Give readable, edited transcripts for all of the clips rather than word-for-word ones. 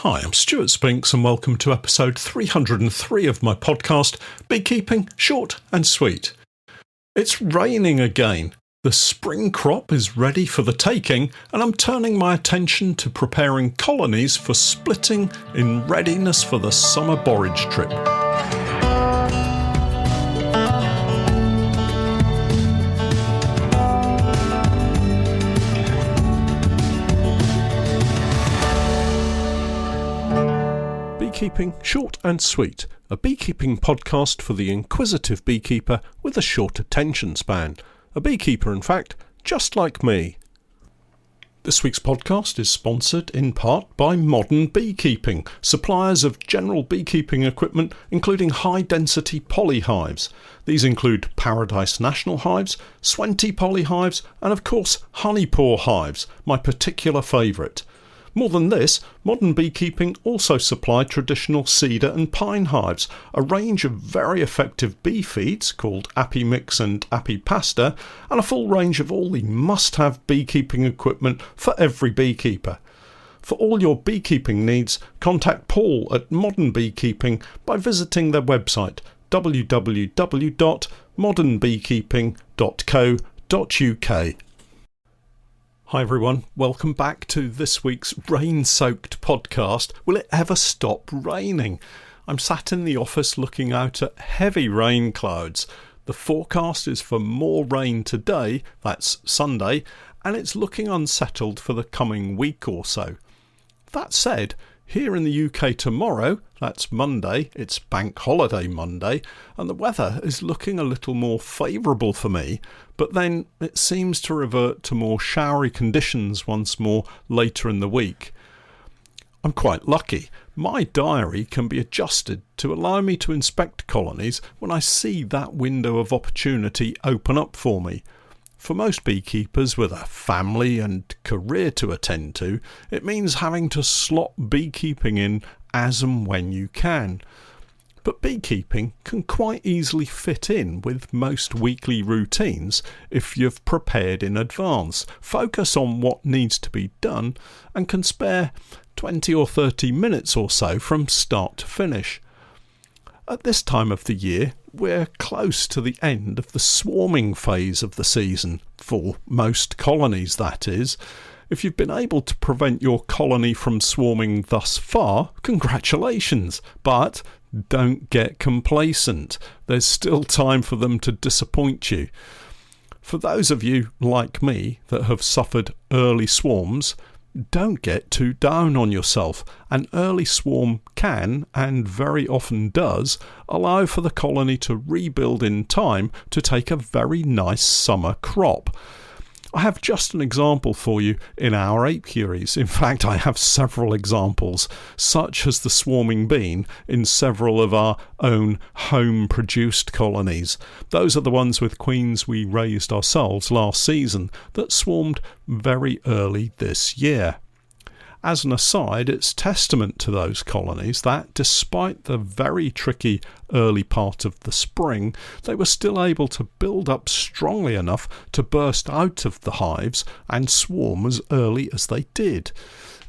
Hi, I'm Stewart Spinks and welcome to episode 303 of my podcast, Beekeeping Short and Sweet. It's raining again. The spring crop is ready for the taking and I'm turning my attention to preparing colonies for splitting in readiness for the summer borage trip. Beekeeping Short and Sweet, a beekeeping podcast for the inquisitive beekeeper with a short attention span. A beekeeper, in fact, just like me. This week's podcast is sponsored in part by Modern Beekeeping, suppliers of general beekeeping equipment including high-density polyhives. These include Paradise National hives, Swenty polyhives and of course Honeypore hives, my particular favourite. More than this, Modern Beekeeping also supply traditional cedar and pine hives, a range of very effective bee feeds called Appy Mix and Appy Pasta, and a full range of all the must-have beekeeping equipment for every beekeeper. For all your beekeeping needs, contact Paul at Modern Beekeeping by visiting their website www.modernbeekeeping.co.uk. Hi everyone, welcome back to this week's rain-soaked podcast. Will it ever stop raining? I'm sat in the office looking out at heavy rain clouds. The forecast is for more rain today, that's Sunday, and it's looking unsettled for the coming week or so. That said, here in the UK tomorrow, that's Monday, it's Bank Holiday Monday, and the weather is looking a little more favourable for me, but then it seems to revert to more showery conditions once more later in the week. I'm quite lucky. My diary can be adjusted to allow me to inspect colonies when I see that window of opportunity open up for me. For most beekeepers with a family and career to attend to, it means having to slot beekeeping in as and when you can. But beekeeping can quite easily fit in with most weekly routines if you've prepared in advance, focus on what needs to be done, and can spare 20 or 30 minutes or so from start to finish. At this time of the year, we're close to the end of the swarming phase of the season, for most colonies that is. If you've been able to prevent your colony from swarming thus far, congratulations, but don't get complacent. There's still time for them to disappoint you. For those of you, like me, that have suffered early swarms, don't get too down on yourself. An early swarm can, and very often does, allow for the colony to rebuild in time to take a very nice summer crop. I have just an example for you in our apiaries. In fact, I have several examples, such as the swarming bean in several of our own home-produced colonies. Those are the ones with queens we raised ourselves last season that swarmed very early this year. As an aside, it's testament to those colonies that, despite the very tricky early part of the spring, they were still able to build up strongly enough to burst out of the hives and swarm as early as they did.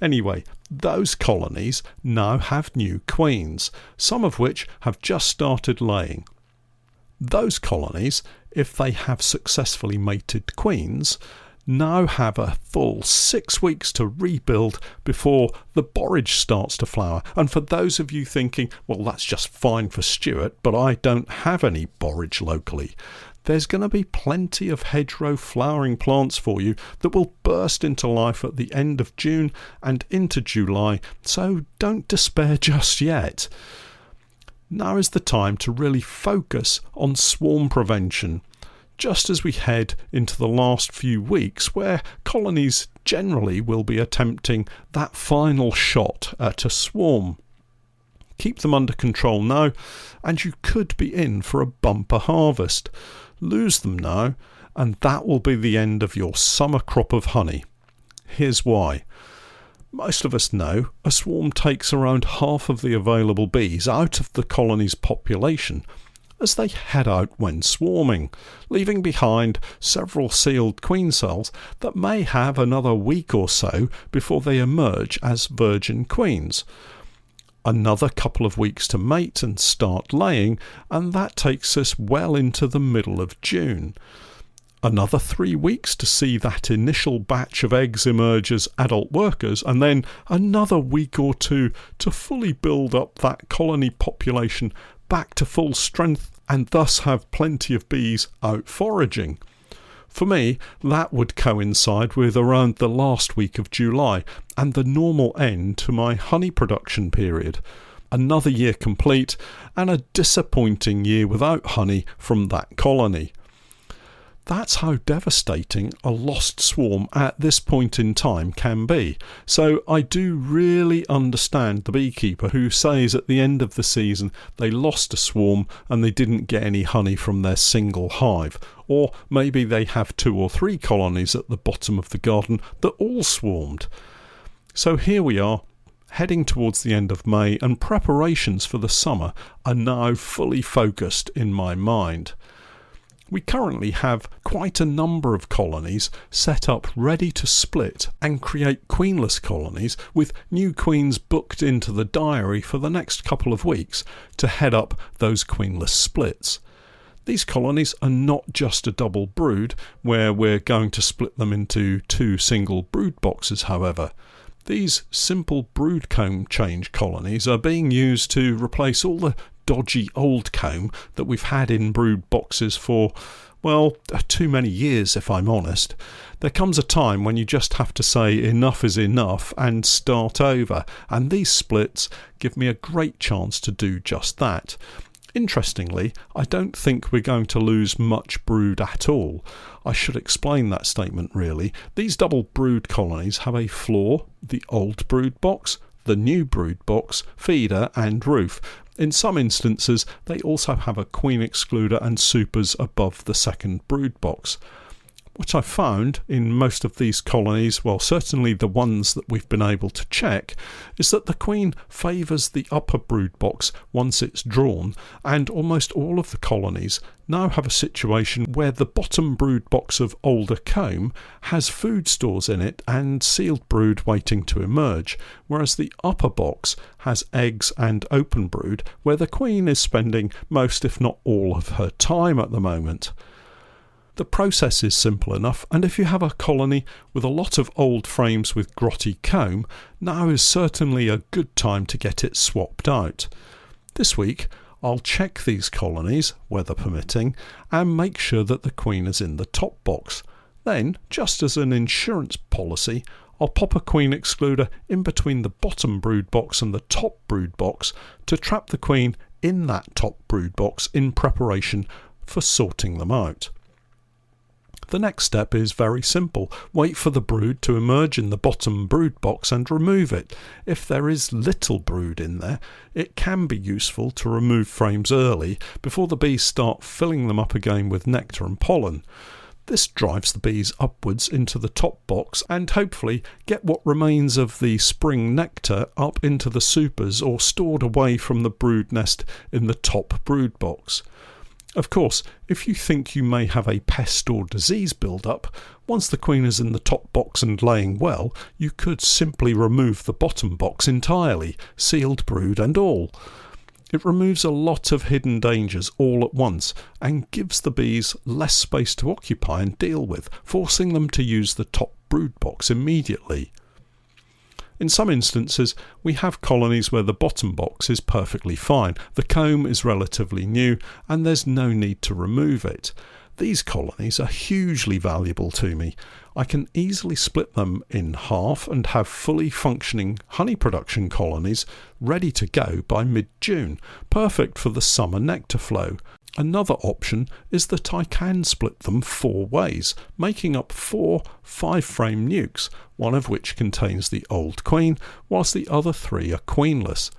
Anyway, those colonies now have new queens, some of which have just started laying. Those colonies, if they have successfully mated queens, now have a full 6 weeks to rebuild before the borage starts to flower. And for those of you thinking, well, that's just fine for Stewart, but I don't have any borage locally, there's going to be plenty of hedgerow flowering plants for you that will burst into life at the end of June and into July, so don't despair just yet. Now is the time to really focus on swarm prevention, just as we head into the last few weeks where colonies generally will be attempting that final shot at a swarm. Keep them under control now, and you could be in for a bumper harvest. Lose them now, and that will be the end of your summer crop of honey. Here's why. Most of us know a swarm takes around half of the available bees out of the colony's population, as they head out when swarming, leaving behind several sealed queen cells that may have another week or so before they emerge as virgin queens. Another couple of weeks to mate and start laying, and that takes us well into the middle of June. Another 3 weeks to see that initial batch of eggs emerge as adult workers, and then another week or two to fully build up that colony population back to full strength and thus have plenty of bees out foraging. For me, that would coincide with around the last week of July and the normal end to my honey production period. Another year complete and a disappointing year without honey from that colony. That's how devastating a lost swarm at this point in time can be. So I do really understand the beekeeper who says at the end of the season they lost a swarm and they didn't get any honey from their single hive. Or maybe they have 2 or 3 colonies at the bottom of the garden that all swarmed. So here we are, heading towards the end of May, and preparations for the summer are now fully focused in my mind. We currently have quite a number of colonies set up ready to split and create queenless colonies, with new queens booked into the diary for the next couple of weeks to head up those queenless splits. These colonies are not just a double brood where we're going to split them into 2 single brood boxes, however. These simple brood comb change colonies are being used to replace all the dodgy old comb that we've had in brood boxes for, well, too many years if I'm honest. There comes a time when you just have to say enough is enough and start over, and these splits give me a great chance to do just that. Interestingly, I don't think we're going to lose much brood at all. I should explain that statement really. These double brood colonies have a floor, the old brood box, the new brood box, feeder and roof. In some instances, they also have a queen excluder and supers above the second brood box. What I've found in most of these colonies, well certainly the ones that we've been able to check, is that the queen favours the upper brood box once it's drawn, and almost all of the colonies now have a situation where the bottom brood box of older comb has food stores in it and sealed brood waiting to emerge, whereas the upper box has eggs and open brood where the queen is spending most if not all of her time at the moment. The process is simple enough, and if you have a colony with a lot of old frames with grotty comb, now is certainly a good time to get it swapped out. This week I'll check these colonies, weather permitting, and make sure that the queen is in the top box. Then, just as an insurance policy, I'll pop a queen excluder in between the bottom brood box and the top brood box to trap the queen in that top brood box in preparation for sorting them out. The next step is very simple. Wait for the brood to emerge in the bottom brood box and remove it. If there is little brood in there, it can be useful to remove frames early before the bees start filling them up again with nectar and pollen. This drives the bees upwards into the top box and hopefully get what remains of the spring nectar up into the supers or stored away from the brood nest in the top brood box. Of course, if you think you may have a pest or disease build-up, once the queen is in the top box and laying well, you could simply remove the bottom box entirely, sealed brood and all. It removes a lot of hidden dangers all at once and gives the bees less space to occupy and deal with, forcing them to use the top brood box immediately. In some instances, we have colonies where the bottom box is perfectly fine, the comb is relatively new, and there's no need to remove it. These colonies are hugely valuable to me. I can easily split them in half and have fully functioning honey production colonies ready to go by mid-June, perfect for the summer nectar flow. Another option is that I can split them 4 ways, making up 4 5-frame nukes, one of which contains the old queen, whilst the other 3 are queenless.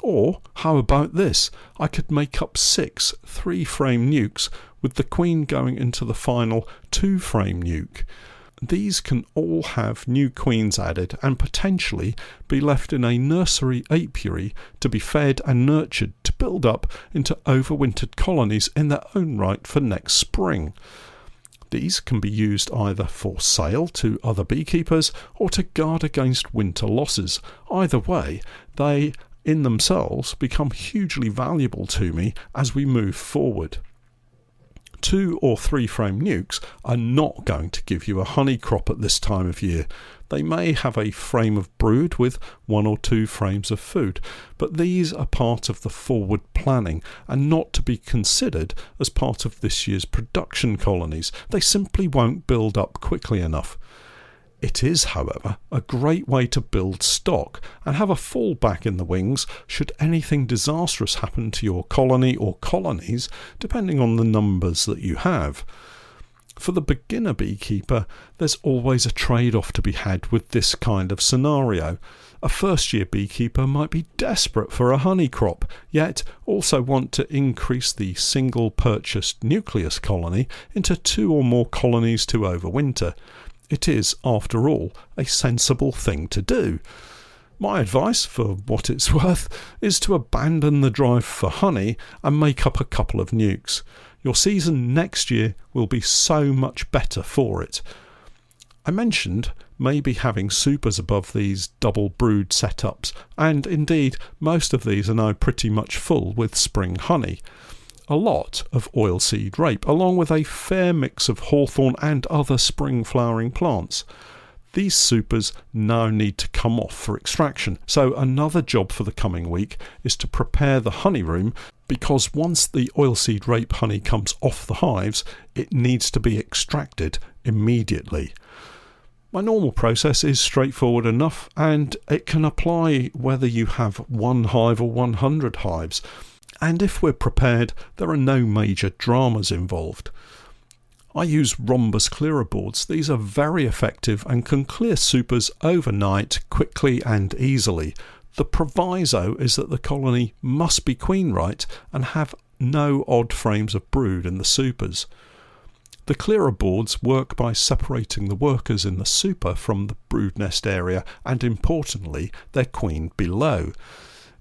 Or, how about this? I could make up 6 3-frame nukes, with the queen going into the final 2-frame nuke. These can all have new queens added and potentially be left in a nursery apiary to be fed and nurtured to build up into overwintered colonies in their own right for next spring. These can be used either for sale to other beekeepers or to guard against winter losses. Either way, they in themselves become hugely valuable to me as we move forward. 2 or 3 frame nukes are not going to give you a honey crop at this time of year. They may have a frame of brood with 1 or 2 frames of food, but these are part of the forward planning and not to be considered as part of this year's production colonies. They simply won't build up quickly enough. It is, however, a great way to build stock and have a fallback in the wings should anything disastrous happen to your colony or colonies, depending on the numbers that you have. For the beginner beekeeper, there's always a trade-off to be had with this kind of scenario. A first-year beekeeper might be desperate for a honey crop, yet also want to increase the single purchased nucleus colony into 2 or more colonies to overwinter. It is, after all, a sensible thing to do. My advice, for what it's worth, is to abandon the drive for honey and make up a couple of nukes. Your season next year will be so much better for it. I mentioned maybe having supers above these double brood setups, and indeed most of these are now pretty much full with spring honey. A lot of oilseed rape, along with a fair mix of hawthorn and other spring flowering plants. These supers now need to come off for extraction, so another job for the coming week is to prepare the honey room, because once the oilseed rape honey comes off the hives, it needs to be extracted immediately. My normal process is straightforward enough, and it can apply whether you have 1 hive or 100 hives. And if we're prepared, there are no major dramas involved. I use rhombus clearer boards. These are very effective and can clear supers overnight quickly and easily. The proviso is that the colony must be queen right and have no odd frames of brood in the supers. The clearer boards work by separating the workers in the super from the brood nest area and, importantly, their queen below.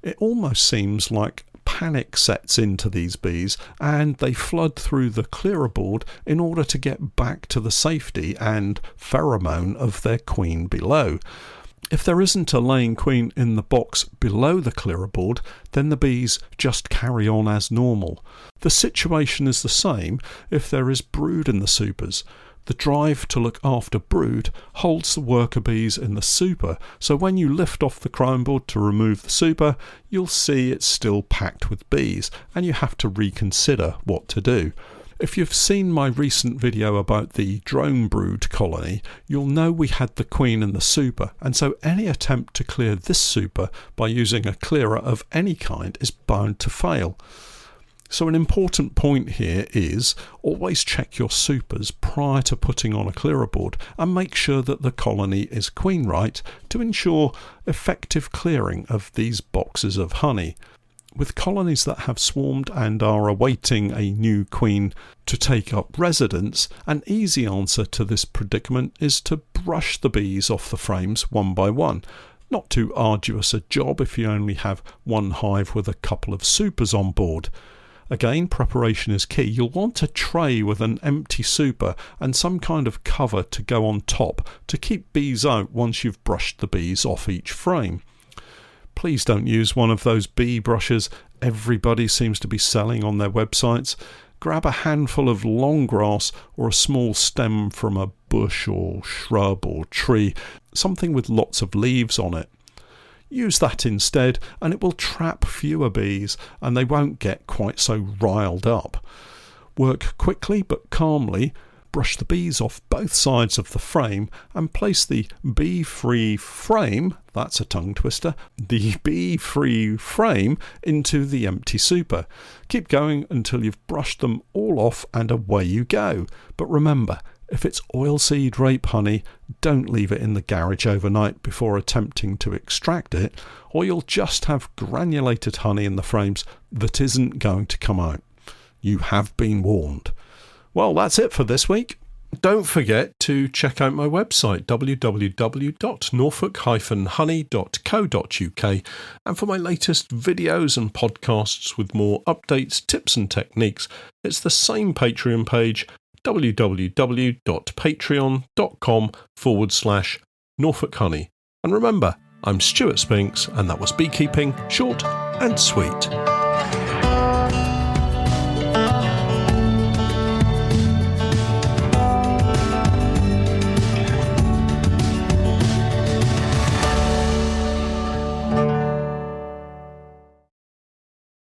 It almost seems like panic sets into these bees and they flood through the clearer board in order to get back to the safety and pheromone of their queen below. If there isn't a laying queen in the box below the clearer board, then the bees just carry on as normal. The situation is the same if there is brood in the supers. The drive to look after brood holds the worker bees in the super, so when you lift off the crime board to remove the super, you'll see it's still packed with bees, and you have to reconsider what to do. If you've seen my recent video about the drone brood colony, you'll know we had the queen in the super, and so any attempt to clear this super by using a clearer of any kind is bound to fail. So an important point here is always check your supers prior to putting on a clearer board and make sure that the colony is queen right to ensure effective clearing of these boxes of honey. With colonies that have swarmed and are awaiting a new queen to take up residence, an easy answer to this predicament is to brush the bees off the frames one by one. Not too arduous a job if you only have 1 hive with a couple of supers on board. Again, preparation is key. You'll want a tray with an empty super and some kind of cover to go on top to keep bees out once you've brushed the bees off each frame. Please don't use one of those bee brushes everybody seems to be selling on their websites. Grab a handful of long grass or a small stem from a bush or shrub or tree, something with lots of leaves on it. Use that instead and it will trap fewer bees and they won't get quite so riled up. Work quickly but calmly, brush the bees off both sides of the frame and place the bee-free frame, that's a tongue twister, the bee-free frame into the empty super. Keep going until you've brushed them all off and away you go. But remember, if it's oilseed rape honey, don't leave it in the garage overnight before attempting to extract it, or you'll just have granulated honey in the frames that isn't going to come out. You have been warned. Well, that's it for this week. Don't forget to check out my website, www.norfolk-honey.co.uk, and for my latest videos and podcasts with more updates, tips and techniques, it's the same Patreon page, www.patreon.com/Norfolk Honey. And remember, I'm Stewart Spinks, and that was Beekeeping Short and Sweet.